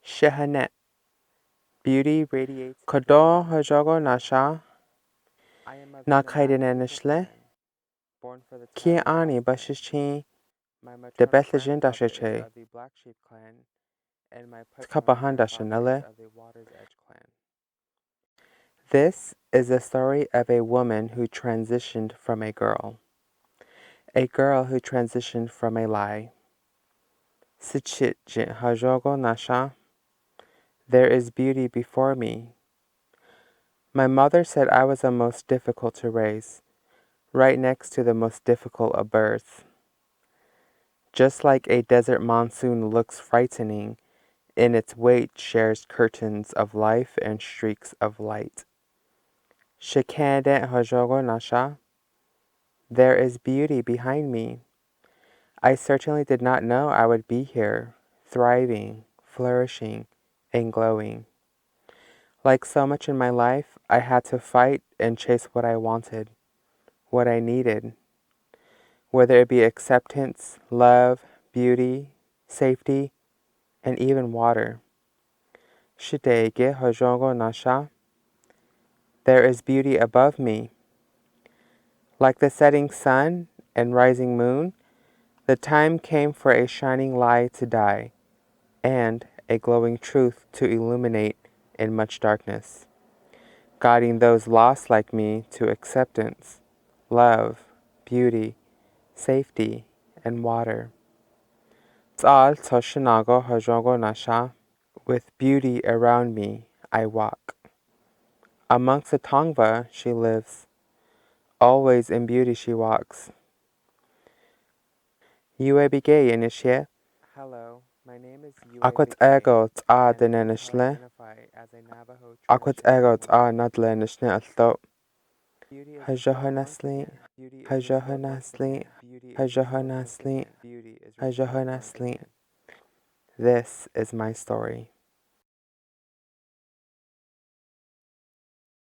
Shahane. Beauty radiates. Kodo hojogo nasha. Na kaidenenishle. Ki ani bashishi. De Bethlehem dashiche. Kapahan dashanele. This is the story of a woman who transitioned from a girl who transitioned from a lie. Sichit jit hajogo nasha. There is beauty before me. My mother said I was the most difficult to raise, right next to the most difficult of births. Just like a desert monsoon looks frightening, in its weight shares curtains of life and streaks of light. Shikande hajogo nasha. There is beauty behind me. I certainly did not know I would be here, thriving, flourishing, and glowing. Like so much in my life, I had to fight and chase what I wanted, what I needed, whether it be acceptance, love, beauty, safety, and even water. Shitege hojongo nasha. There is beauty above me. Like the setting sun and rising moon, the time came for a shining light to die, and a glowing truth to illuminate in much darkness, guiding those lost like me to acceptance, love, beauty, safety, and water. Tsal toshinago hojongo nasha. With beauty around me, I walk. Amongst the Tongva she lives. Always in beauty she walks. Yue bigay inishye. Hello, my name is Yue. Akwat ego t'a denenishle. Akwat ego t'a nadlenishle alto. Hajohanasli, hajohanasli, hajohanasli, hajohanasli. This is my story.